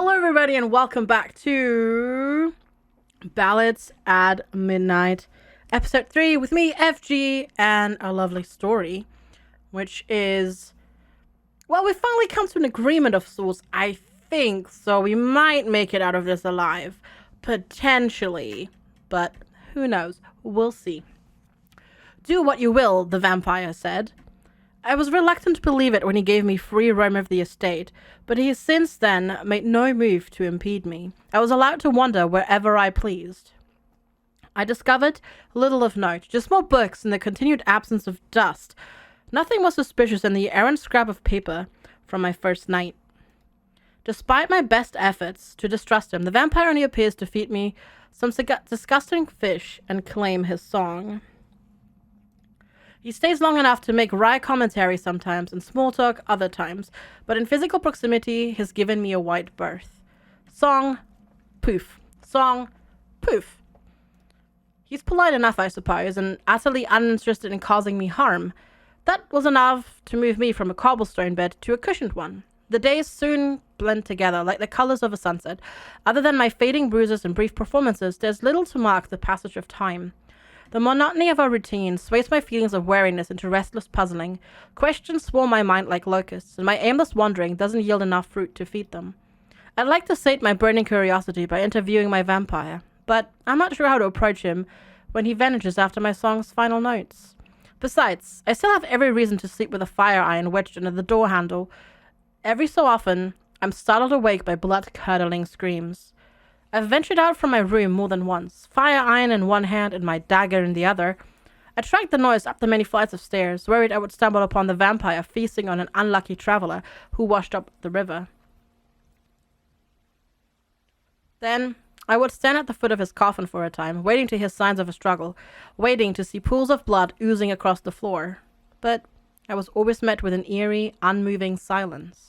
Hello everybody and welcome back to Ballads at Midnight, episode 3 with me, FG, and a lovely story, which is, well, we finally come to an agreement of sorts, I think, so we might make it out of this alive, potentially, but who knows, we'll see. Do what you will, the vampire said. I was reluctant to believe it when he gave me free roam of the estate, but he has since then made no move to impede me. I was allowed to wander wherever I pleased. I discovered little of note, just more books and the continued absence of dust. Nothing more suspicious than the errant scrap of paper from my first night. Despite my best efforts to distrust him, the vampire only appears to feed me some disgusting fish and claim his song. He stays long enough to make wry commentary sometimes and small talk other times, but in physical proximity, he's given me a wide berth. Song, poof. Song, poof. He's polite enough, I suppose, and utterly uninterested in causing me harm. That was enough to move me from a cobblestone bed to a cushioned one. The days soon blend together like the colors of a sunset. Other than my fading bruises and brief performances, there's little to mark the passage of time. The monotony of our routine sways my feelings of weariness into restless puzzling. Questions swarm my mind like locusts, and my aimless wandering doesn't yield enough fruit to feed them. I'd like to sate my burning curiosity by interviewing my vampire, but I'm not sure how to approach him when he vanishes after my song's final notes. Besides, I still have every reason to sleep with a fire iron wedged under the door handle. Every so often, I'm startled awake by blood-curdling screams. I've ventured out from my room more than once, fire iron in one hand and my dagger in the other. I tracked the noise up the many flights of stairs, worried I would stumble upon the vampire feasting on an unlucky traveler who washed up the river. Then, I would stand at the foot of his coffin for a time, waiting to hear signs of a struggle, waiting to see pools of blood oozing across the floor. But I was always met with an eerie, unmoving silence.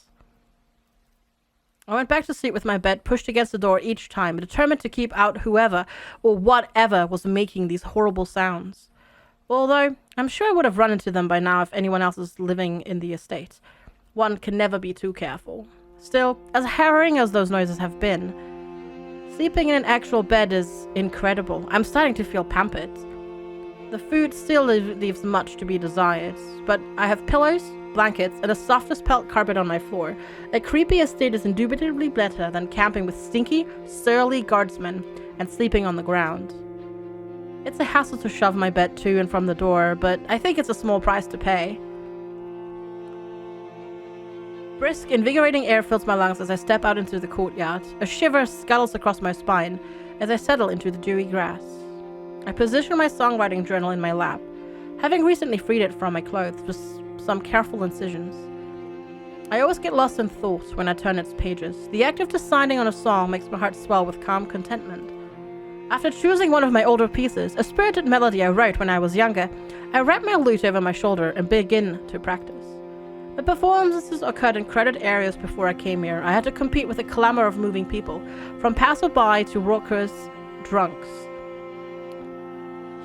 I went back to sleep with my bed pushed against the door each time, determined to keep out whoever or whatever was making these horrible sounds. Although, I'm sure I would have run into them by now if anyone else is living in the estate. One can never be too careful. Still, as harrowing as those noises have been, sleeping in an actual bed is incredible. I'm starting to feel pampered. The food still leaves much to be desired, but I have pillows, blankets, and a softest pelt carpet on my floor. A creepy estate is indubitably better than camping with stinky, surly guardsmen and sleeping on the ground. It's a hassle to shove my bed to and from the door, but I think it's a small price to pay. Brisk, invigorating air fills my lungs as I step out into the courtyard. A shiver scuttles across my spine as I settle into the dewy grass. I position my songwriting journal in my lap, having recently freed it from my clothes with some careful incisions. I always get lost in thought when I turn its pages. The act of deciding on a song makes my heart swell with calm contentment. After choosing one of my older pieces, a spirited melody I wrote when I was younger, I wrap my lute over my shoulder and begin to practice. The performances occurred in crowded areas before I came here. I had to compete with a clamor of moving people, from passerby to raucous drunks.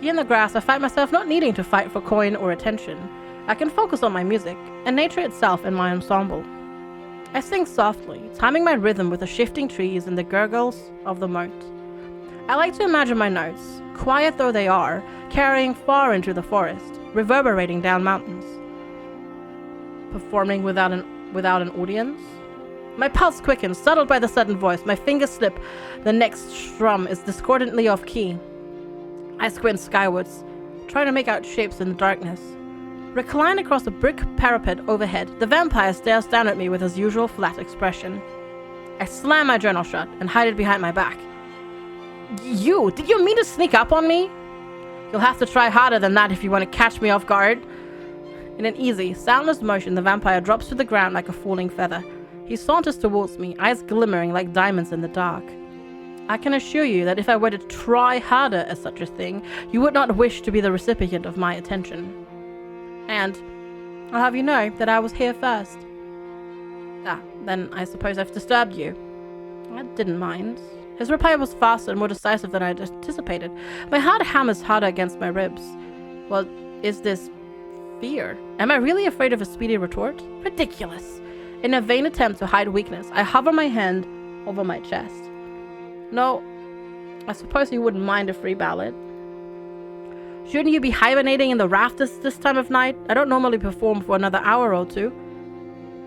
Here in the grass, I find myself not needing to fight for coin or attention. I can focus on my music, and nature itself in my ensemble. I sing softly, timing my rhythm with the shifting trees and the gurgles of the moat. I like to imagine my notes, quiet though they are, carrying far into the forest, reverberating down mountains. Performing without an audience? My pulse quickens, startled by the sudden voice. My fingers slip. The next strum is discordantly off key. I squint skywards, trying to make out shapes in the darkness. Reclined across a brick parapet overhead, the vampire stares down at me with his usual flat expression. I slam my journal shut and hide it behind my back. Did you mean to sneak up on me? You'll have to try harder than that if you want to catch me off guard. In an easy, soundless motion, the vampire drops to the ground like a falling feather. He saunters towards me, eyes glimmering like diamonds in the dark. I can assure you that if I were to try harder at such a thing, you would not wish to be the recipient of my attention. And I'll have you know that I was here first. Then I suppose I've disturbed you. I didn't mind. His reply was faster and more decisive than I had anticipated. My heart hammers harder against my ribs. Well, is this fear? Am I really afraid of a speedy retort? Ridiculous. In a vain attempt to hide weakness, I hover my hand over my chest. No, I suppose you wouldn't mind a free ballad. Shouldn't you be hibernating in the rafters this time of night? I don't normally perform for another hour or two.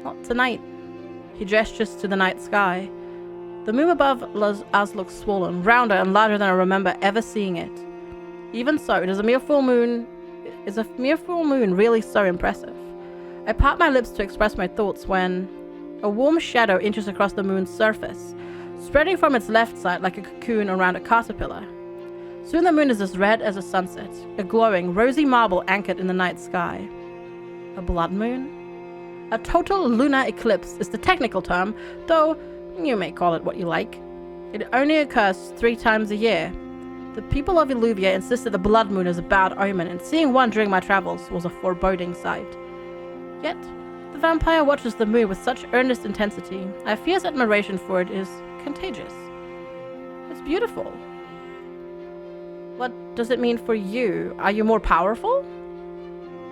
Not tonight. He gestures to the night sky. The moon above us looks swollen, rounder and larger than I remember ever seeing it. Even so, it is a mere full moon. Is a mere full moon really so impressive? I part my lips to express my thoughts when a warm shadow inches across the moon's surface, spreading from its left side like a cocoon around a caterpillar. Soon the moon is as red as a sunset, a glowing, rosy marble anchored in the night sky. A blood moon? A total lunar eclipse is the technical term, though you may call it what you like. It only occurs 3 times a year. The people of Illuvia insisted the blood moon is a bad omen, and seeing one during my travels was a foreboding sight. Yet, the vampire watches the moon with such earnest intensity. I fear his admiration for it is contagious. It's beautiful. What does it mean for you? Are you more powerful?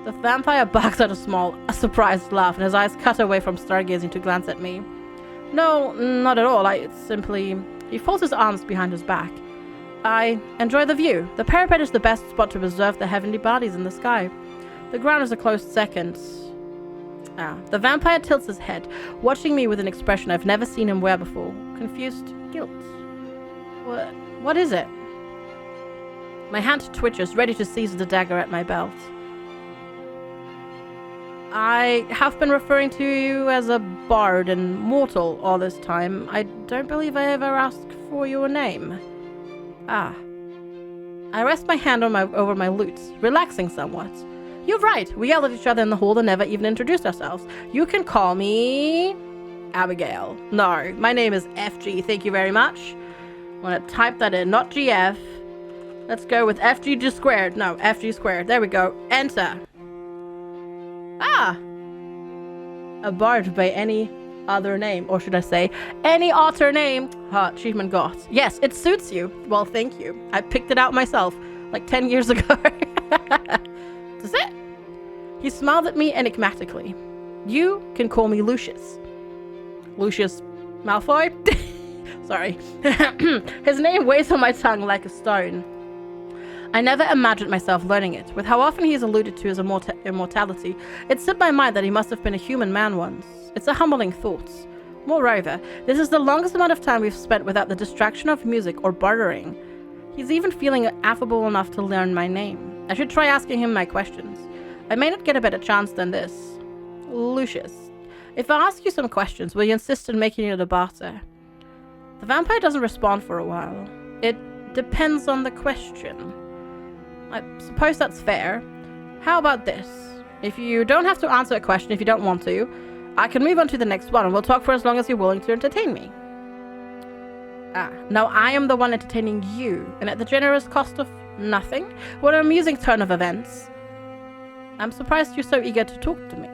The vampire barks at a surprised laugh, and his eyes cut away from stargazing to glance at me. No, not at all. He folds his arms behind his back. I enjoy the view. The parapet is the best spot to observe the heavenly bodies in the sky. The ground is a close second. The vampire tilts his head, watching me with an expression I've never seen him wear before. Confused guilt. What is it? My hand twitches, ready to seize the dagger at my belt. I have been referring to you as a bard and mortal all this time. I don't believe I ever asked for your name. I rest my hand over my lute, relaxing somewhat. You're right, we yelled at each other in the hall and never even introduced ourselves. You can call me Abigail. No, my name is FG, thank you very much. I'm gonna type that in, not GF. Let's go with FG squared. No, FG squared. There we go. Enter. A bard by any other name, or should I say, any otter name. Achievement got. Yes, it suits you. Well, thank you. I picked it out myself, like 10 years ago. Does it? He smiled at me enigmatically. You can call me Lucius. Lucius Malfoy? Sorry. His name weighs on my tongue like a stone. I never imagined myself learning it. With how often he is alluded to his immortality, it slipped my mind that he must have been a human man once. It's a humbling thought. Moreover, this is the longest amount of time we've spent without the distraction of music or bartering. He's even feeling affable enough to learn my name. I should try asking him my questions. I may not get a better chance than this. Lucius, if I ask you some questions, will you insist on making it a barter? The vampire doesn't respond for a while. It depends on the question. I suppose that's fair. How about this? If you don't have to answer a question if you don't want to, I can move on to the next one and we'll talk for as long as you're willing to entertain me. Now I am the one entertaining you, and at the generous cost of nothing? What an amusing turn of events. I'm surprised you're so eager to talk to me.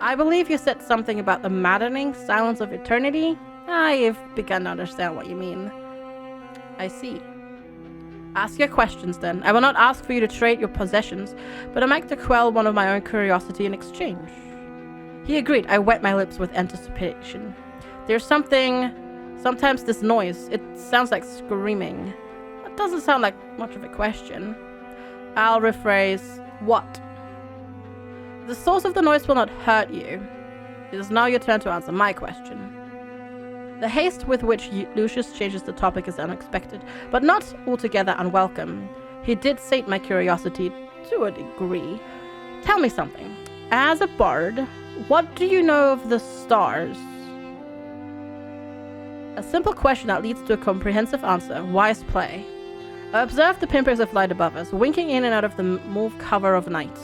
I believe you said something about the maddening silence of eternity. I've begun to understand what you mean. I see. Ask your questions then. I will not ask for you to trade your possessions, but I might to quell one of my own curiosity in exchange. He agreed. I wet my lips with anticipation. There's sometimes this noise, it sounds like screaming. That doesn't sound like much of a question. I'll rephrase, what? The source of the noise will not hurt you. It is now your turn to answer my question. The haste with which Lucius changes the topic is unexpected, but not altogether unwelcome. He did sate my curiosity to a degree. Tell me something. As a bard, what do you know of the stars? A simple question that leads to a comprehensive answer. Wise play. I observed the pinpricks of light above us, winking in and out of the mauve cover of night.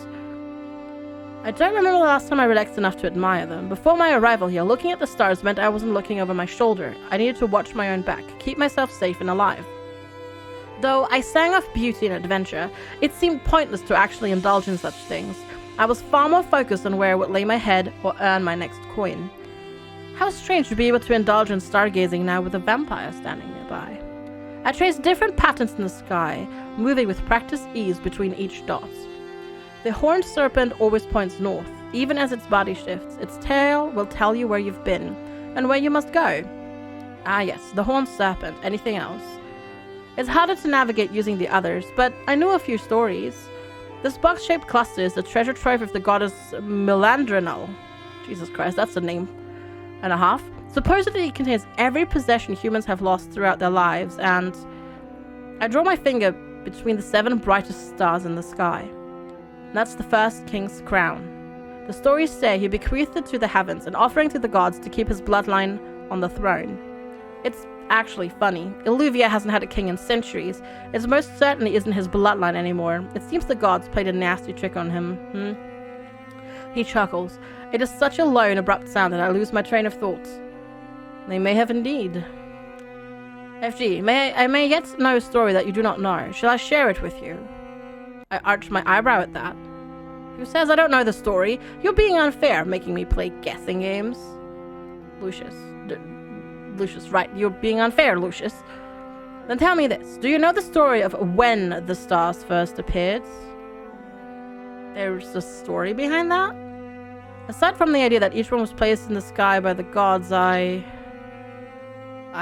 I don't remember the last time I relaxed enough to admire them. Before my arrival here, looking at the stars meant I wasn't looking over my shoulder. I needed to watch my own back, keep myself safe and alive. Though I sang of beauty and adventure, it seemed pointless to actually indulge in such things. I was far more focused on where I would lay my head or earn my next coin. How strange to be able to indulge in stargazing now with a vampire standing nearby. I traced different patterns in the sky, moving with practiced ease between each dot. The horned serpent always points north. Even as its body shifts, its tail will tell you where you've been. and where you must go. Ah yes, the horned serpent. Anything else? It's harder to navigate using the others, but I knew a few stories. This box-shaped cluster is the treasure trove of the goddess Milandrinal. Jesus Christ, that's a name and a half. Supposedly it contains every possession humans have lost throughout their lives, and I draw my finger between the 7 brightest stars in the sky. That's the first king's crown. The stories say he bequeathed it to the heavens, an offering to the gods to keep his bloodline on the throne. It's actually funny. Illuvia hasn't had a king in centuries. It most certainly isn't his bloodline anymore. It seems the gods played a nasty trick on him. He chuckles. It is such a low and abrupt sound that I lose my train of thought. They may have indeed. FG, I may yet know a story that you do not know. Shall I share it with you? I arched my eyebrow at that. Who says I don't know the story? You're being unfair, making me play guessing games. Lucius, right, you're being unfair, Lucius. Then tell me this. Do you know the story of when the stars first appeared? There's a story behind that? Aside from the idea that each one was placed in the sky by the gods, I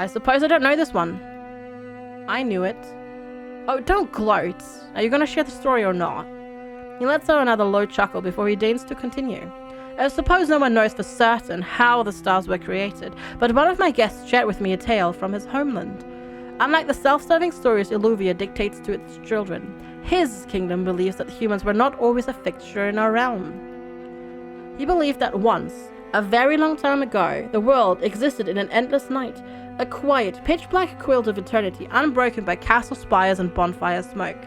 suppose I don't know this one. I knew it. Oh, don't gloat. Are you going to share the story or not? He lets out another low chuckle before he deigns to continue. I suppose no one knows for certain how the stars were created, but one of my guests shared with me a tale from his homeland. Unlike the self-serving stories Illuvia dictates to its children, his kingdom believes that humans were not always a fixture in our realm. He believed that once, a very long time ago, the world existed in an endless night, a quiet, pitch-black quilt of eternity unbroken by castle spires and bonfire smoke.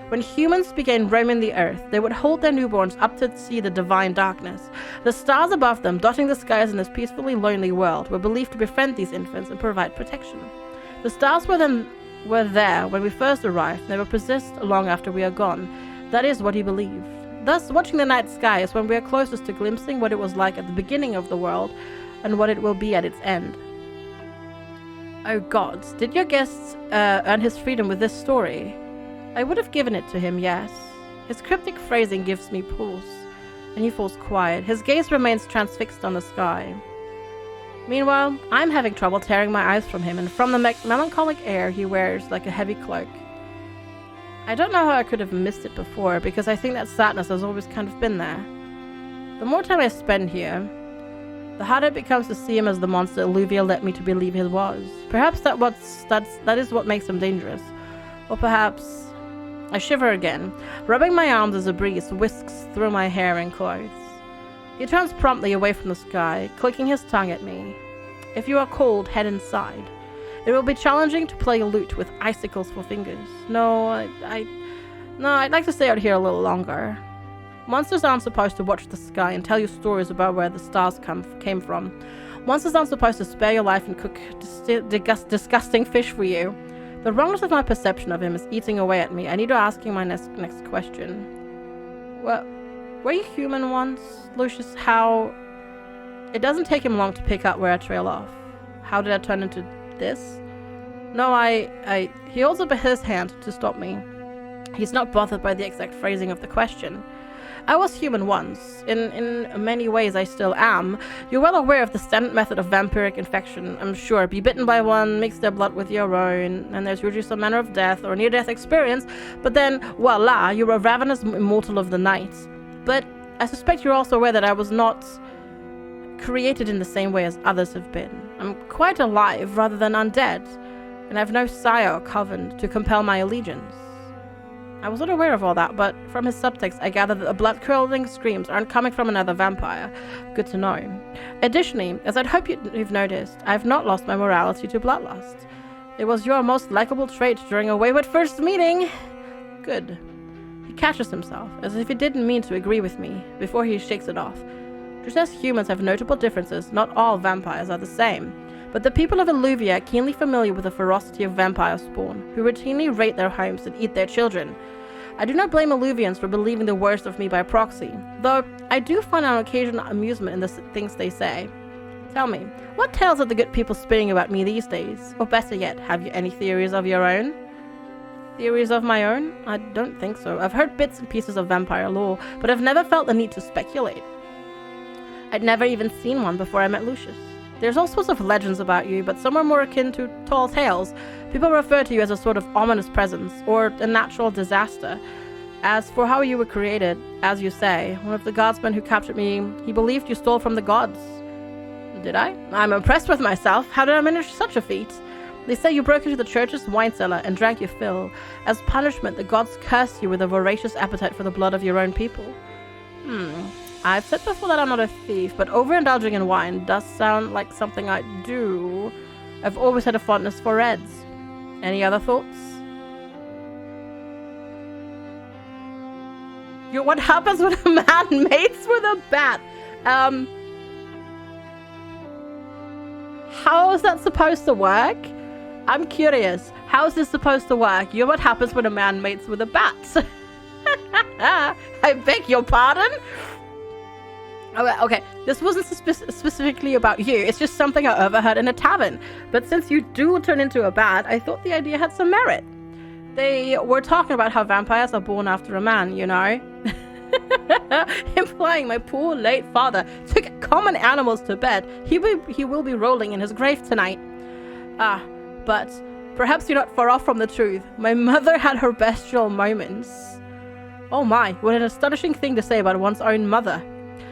When humans began roaming the earth, they would hold their newborns up to see the divine darkness. The stars above them, dotting the skies in this peacefully lonely world, were believed to befriend these infants and provide protection. The stars were there when we first arrived, and they will persist long after we are gone. That is what he believed. Thus, watching the night sky is when we are closest to glimpsing what it was like at the beginning of the world, and what it will be at its end. Oh gods, did your guests earn his freedom with this story? I would have given it to him, yes. His cryptic phrasing gives me pause, and he falls quiet. His gaze remains transfixed on the sky. Meanwhile, I'm having trouble tearing my eyes from him, and from the melancholic air he wears like a heavy cloak. I don't know how I could have missed it before, because I think that sadness has always kind of been there. The more time I spend here, the harder it becomes to see him as the monster Illuvia led me to believe he was. Perhaps that is what makes him dangerous. Or perhaps... I shiver again, rubbing my arms as a breeze whisks through my hair and clothes. He turns promptly away from the sky, clicking his tongue at me. If you are cold, head inside. It will be challenging to play a lute with icicles for fingers. No, I'd like to stay out here a little longer. Monsters aren't supposed to watch the sky and tell you stories about where the stars came from. Monsters aren't supposed to spare your life and cook disgusting fish for you. The wrongness of my perception of him is eating away at me. I need to ask you my next question. Well, were you human once, Lucius? How... It doesn't take him long to pick up where I trail off. How did I turn into this? No, He holds up his hand to stop me. He's not bothered by the exact phrasing of the question. I was human once. In many ways I still am. You're well aware of the standard method of vampiric infection, I'm sure. Be bitten by one, mix their blood with your own, and there's usually some manner of death or near-death experience, but then, voila, you're a ravenous immortal of the night. But I suspect you're also aware that I was not created in the same way as others have been. I'm quite alive rather than undead, and I have no sire or coven to compel my allegiance. I was not aware of all that, but from his subtext I gather that the blood-curdling screams aren't coming from another vampire. Good to know. Additionally, as I'd hope you've noticed, I have not lost my morality to bloodlust. It was your most likable trait during a wayward first meeting. Good. He catches himself, as if he didn't mean to agree with me, before he shakes it off. Just as humans have notable differences, not all vampires are the same. But the people of Illuvia are keenly familiar with the ferocity of vampire spawn, who routinely raid their homes and eat their children. I do not blame Illuvians for believing the worst of me by proxy, though I do find an occasional amusement in the things they say. Tell me, what tales are the good people spinning about me these days? Or better yet, have you any theories of your own? Theories of my own? I don't think so. I've heard bits and pieces of vampire lore, but I've never felt the need to speculate. I'd never even seen one before I met Lucius. There's all sorts of legends about you, but some are more akin to tall tales. People refer to you as a sort of ominous presence, or a natural disaster. As for how you were created, as you say, one of the guardsmen who captured me, he believed you stole from the gods. Did I? I'm impressed with myself. How did I manage such a feat? They say you broke into the church's wine cellar and drank your fill. As punishment, the gods cursed you with a voracious appetite for the blood of your own people. I've said before that I'm not a thief, but overindulging in wine does sound like something I do. I've always had a fondness for reds. Any other thoughts? What happens when a man mates with a bat? How is that supposed to work? I'm curious. How is this supposed to work? What happens when a man mates with a bat? I beg your pardon? Okay, this wasn't specifically about you. It's just something I overheard in a tavern. But since you do turn into a bat, I thought the idea had some merit. They were talking about how vampires are born after a man, you know? Implying my poor late father took common animals to bed. He will be rolling in his grave tonight. But perhaps you're not far off from the truth. My mother had her bestial moments. Oh my, what an astonishing thing to say about one's own mother.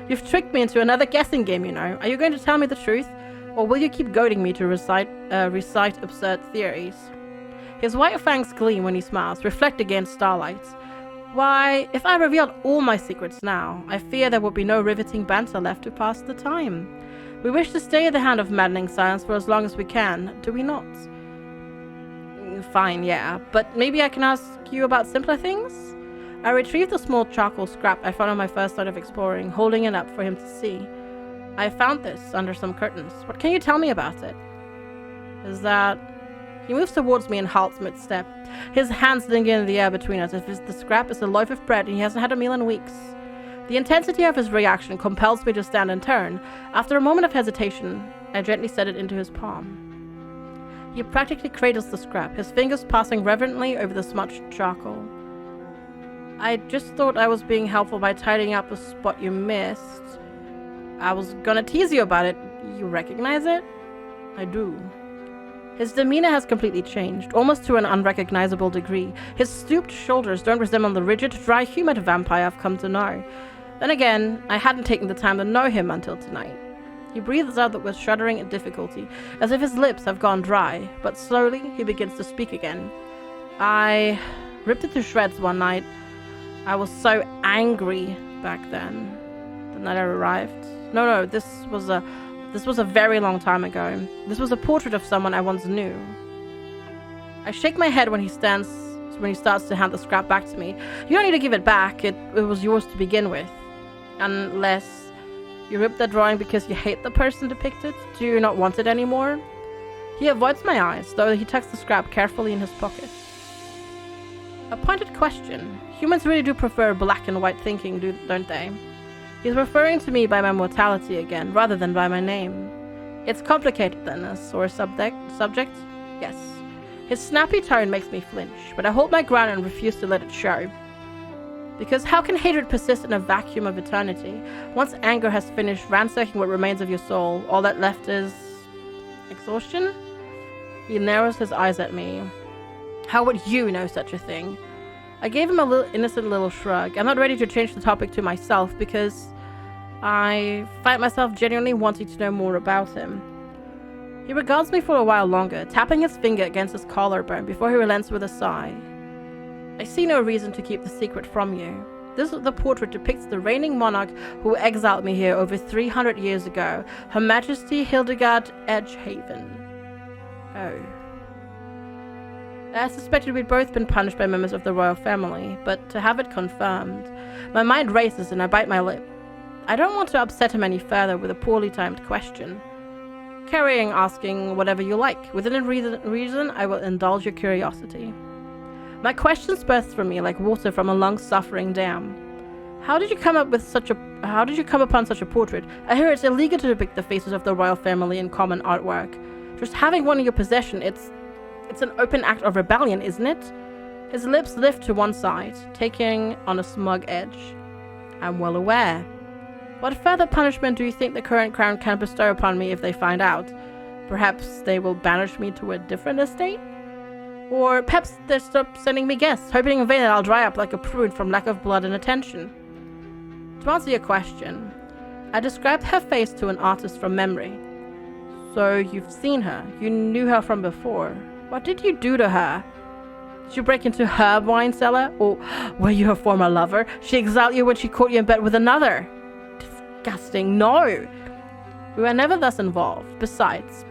You've tricked me into another guessing game, you know. Are you going to tell me the truth? Or will you keep goading me to recite absurd theories? His white fangs gleam when he smiles, reflect against starlight. Why, if I revealed all my secrets now, I fear there would be no riveting banter left to pass the time. We wish to stay at the hand of maddening silence for as long as we can, do we not? Fine, yeah, but maybe I can ask you about simpler things? I retrieved the small charcoal scrap I found on my first night of exploring, holding it up for him to see. I found this under some curtains. What can you tell me about it? Is that... He moves towards me and halts mid-step. His hands linger in the air between us, as if the scrap is a loaf of bread and he hasn't had a meal in weeks. The intensity of his reaction compels me to stand and turn. After a moment of hesitation, I gently set it into his palm. He practically cradles the scrap, his fingers passing reverently over the smudged charcoal. I just thought I was being helpful by tidying up a spot you missed. I was gonna tease you about it. You recognize it? I do. His demeanor has completely changed, almost to an unrecognizable degree. His stooped shoulders don't resemble the rigid, dry, humid vampire I've come to know. Then again, I hadn't taken the time to know him until tonight. He breathes out with shuddering difficulty, as if his lips have gone dry, but slowly he begins to speak again. I ripped it to shreds one night. I was so angry back then. The night I arrived. No, this was a very long time ago. This was a portrait of someone I once knew. I shake my head when he starts to hand the scrap back to me. You don't need to give it back. It was yours to begin with. Unless you ripped the drawing because you hate the person depicted. Do you not want it anymore? He avoids my eyes, though he tucks the scrap carefully in his pocket. A pointed question. Humans really do prefer black and white thinking, don't they? He's referring to me by my mortality again, rather than by my name. It's complicated than this, or subject? Yes. His snappy tone makes me flinch, but I hold my ground and refuse to let it show. Because how can hatred persist in a vacuum of eternity? Once anger has finished ransacking what remains of your soul, all that left is... exhaustion? He narrows his eyes at me. How would you know such a thing? I gave him a innocent little shrug. I'm not ready to change the topic to myself because I find myself genuinely wanting to know more about him. He regards me for a while longer, tapping his finger against his collarbone before he relents with a sigh. I see no reason to keep the secret from you. The portrait depicts the reigning monarch who exiled me here over 300 years ago, Her Majesty Hildegard Edgehaven. Oh. I suspected we'd both been punished by members of the royal family, but to have it confirmed, my mind races and I bite my lip. I don't want to upset him any further with a poorly timed question. Carrying asking whatever you like. Within reason, I will indulge your curiosity. My questions burst from me like water from a long-suffering dam. How did you come upon such a portrait? I hear it's illegal to depict the faces of the royal family in common artwork. Just having one in your possession, it's an open act of rebellion, isn't it? His lips lift to one side, taking on a smug edge. I'm well aware. What further punishment do you think the current crown can bestow upon me if they find out? Perhaps they will banish me to a different estate? Or perhaps they'll stop sending me guests, hoping in vain that I'll dry up like a prune from lack of blood and attention. To answer your question, I described her face to an artist from memory. So you've seen her. You knew her from before. What did you do to her? Did you break into her wine cellar? Or were you her former lover? She exiled you when she caught you in bed with another. Disgusting. No. We were never thus involved. Besides,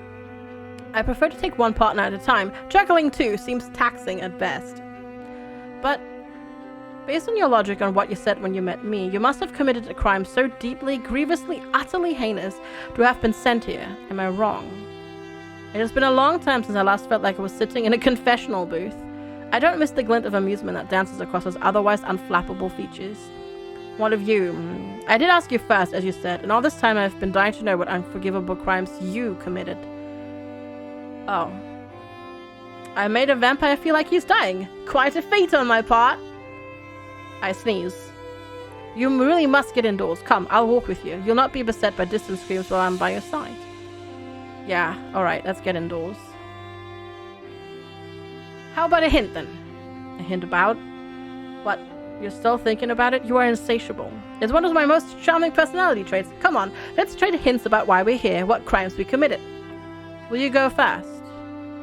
I prefer to take one partner at a time. Juggling two seems taxing at best. But based on your logic on what you said when you met me, you must have committed a crime so deeply, grievously, utterly heinous to have been sent here. Am I wrong? It has been a long time since I last felt like I was sitting in a confessional booth. I don't miss the glint of amusement that dances across his otherwise unflappable features. What of you? I did ask you first, as you said, and all this time I've been dying to know what unforgivable crimes you committed. Oh. I made a vampire feel like he's dying. Quite a feat on my part. I sneeze. You really must get indoors. Come, I'll walk with you. You'll not be beset by distant screams while I'm by your side. Yeah, alright, let's get indoors. How about a hint then? A hint about? What? You're still thinking about it? You are insatiable. It's one of my most charming personality traits. Come on, let's trade hints about why we're here, what crimes we committed. Will you go first?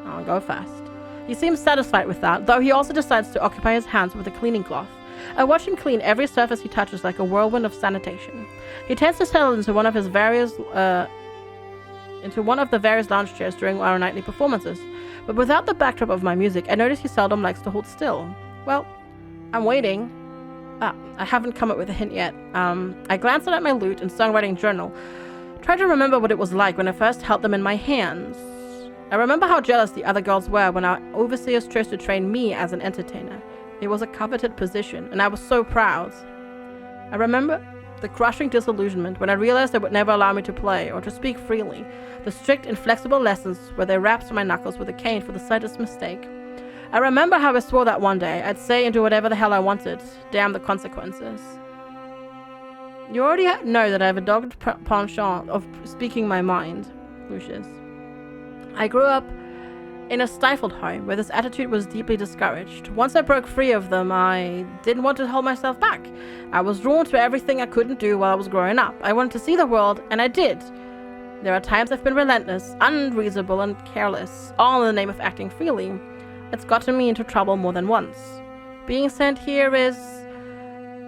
I'll go first. He seems satisfied with that, though he also decides to occupy his hands with a cleaning cloth. I watch him clean every surface he touches like a whirlwind of sanitation. He tends to settle into one of the various lounge chairs during our nightly performances, but without the backdrop of my music, I notice he seldom likes to hold still. Well, I'm waiting. I haven't come up with a hint yet. I glanced at my lute and songwriting journal, tried to remember what it was like when I first held them in my hands. I remember how jealous the other girls were when our overseers chose to train me as an entertainer. It was a coveted position, and I was so proud. I remember the crushing disillusionment when I realized they would never allow me to play or to speak freely, the strict, inflexible lessons where they rapped my knuckles with a cane for the slightest mistake. I remember how I swore that one day I'd say and do whatever the hell I wanted. Damn the consequences. You already know that I have a dogged penchant of speaking my mind, Lucius. I grew up in a stifled home where this attitude was deeply discouraged. Once I broke free of them, I didn't want to hold myself back. I was drawn to everything I couldn't do while I was growing up. I wanted to see the world, and I did. There are times I've been relentless, unreasonable, and careless, all in the name of acting freely. It's gotten me into trouble more than once. Being sent here is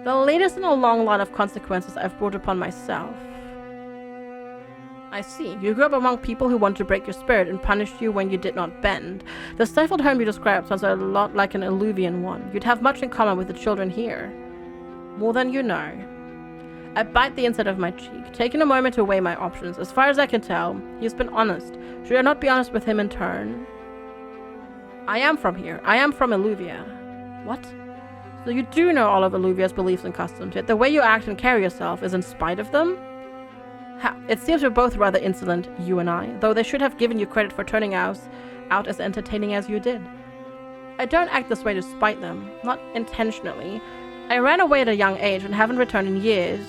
the latest in a long line of consequences I've brought upon myself. I see. You grew up among people who want to break your spirit and punished you when you did not bend. The stifled home you described sounds a lot like an Illuvian one. You'd have much in common with the children here. More than you know. I bite the inside of my cheek, taking a moment to weigh my options. As far as I can tell, he's been honest. Should I not be honest with him in turn? I am from here. I am from Illuvia. What? So you do know all of Illuvia's beliefs and customs, yet the way you act and carry yourself is in spite of them? It seems we're both rather insolent, you and I, though they should have given you credit for turning out as entertaining as you did. I don't act this way to spite them, not intentionally. I ran away at a young age and haven't returned in years.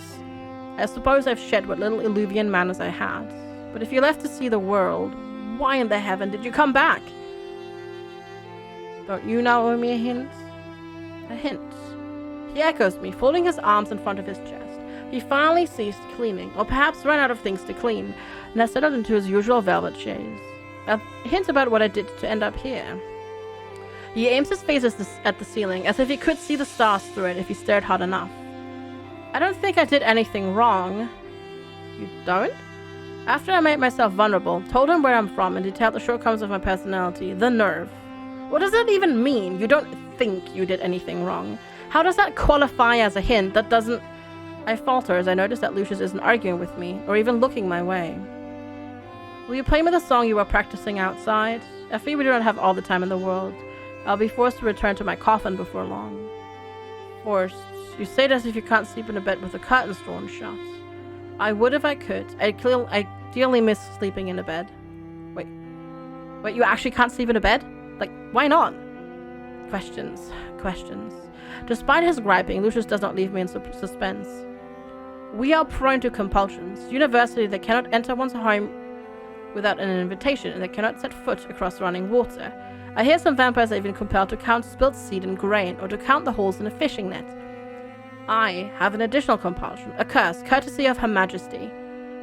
I suppose I've shed what little Illuvian manners I had. But if you left to see the world, why in the heaven did you come back? Don't you now owe me a hint? A hint. He echoes me, folding his arms in front of his chest. He finally ceased cleaning, or perhaps ran out of things to clean, and has settled into his usual velvet chaise. A hint about what I did to end up here. He aims his face at the ceiling, as if he could see the stars through it if he stared hard enough. I don't think I did anything wrong. You don't? After I made myself vulnerable, told him where I'm from, and detailed the shortcomings of my personality, the nerve. What does that even mean? You don't think you did anything wrong. How does that qualify as a hint? That doesn't... I falter as I notice that Lucius isn't arguing with me, or even looking my way. Will you play me the song you were practicing outside? I fear we do not have all the time in the world. I'll be forced to return to my coffin before long. Forced? You say it as if you can't sleep in a bed with the curtains drawn shut. I would if I could. I dearly miss sleeping in a bed. Wait, you actually can't sleep in a bed? Like, why not? Questions. Despite his griping, Lucius does not leave me in suspense. We are prone to compulsions. Universally, they cannot enter one's home without an invitation, and they cannot set foot across running water. I hear some vampires are even compelled to count spilt seed and grain, or to count the holes in a fishing net. I have an additional compulsion, a curse, courtesy of Her Majesty.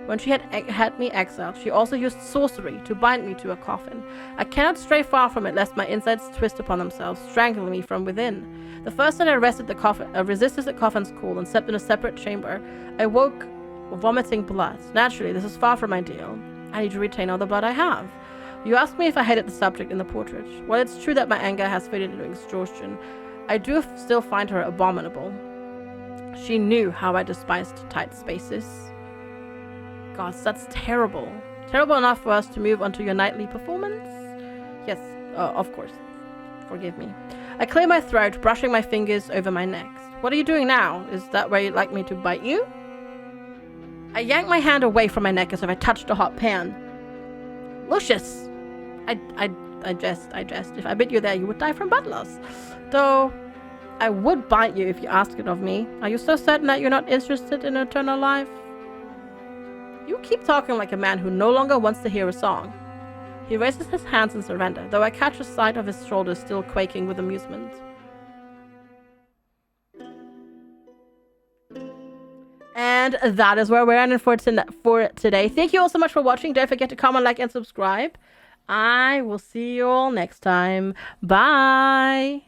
When she had me exiled, she also used sorcery to bind me to a coffin. I cannot stray far from it, lest my insides twist upon themselves, strangling me from within. The first night I resisted the coffin's call and slept in a separate chamber, I woke vomiting blood. Naturally, this is far from ideal. I need to retain all the blood I have. You ask me if I hated the subject in the portrait. Well, it's true that my anger has faded into exhaustion. I do still find her abominable. She knew how I despised tight spaces. Gods, that's terrible. Terrible enough for us to move on to your nightly performance? Yes, of course. Forgive me. I clear my throat, brushing my fingers over my neck. What are you doing now? Is that where you'd like me to bite you? I yank my hand away from my neck as if I touched a hot pan. Lucius! I jest. If I bit you there, you would die from blood loss. Though, I would bite you if you asked it of me. Are you so certain that you're not interested in eternal life? You keep talking like a man who no longer wants to hear a song. He raises his hands in surrender, though I catch a sight of his shoulders still quaking with amusement. And that is where we're ending for today. Thank you all so much for watching. Don't forget to comment, like, and subscribe. I will see you all next time. Bye!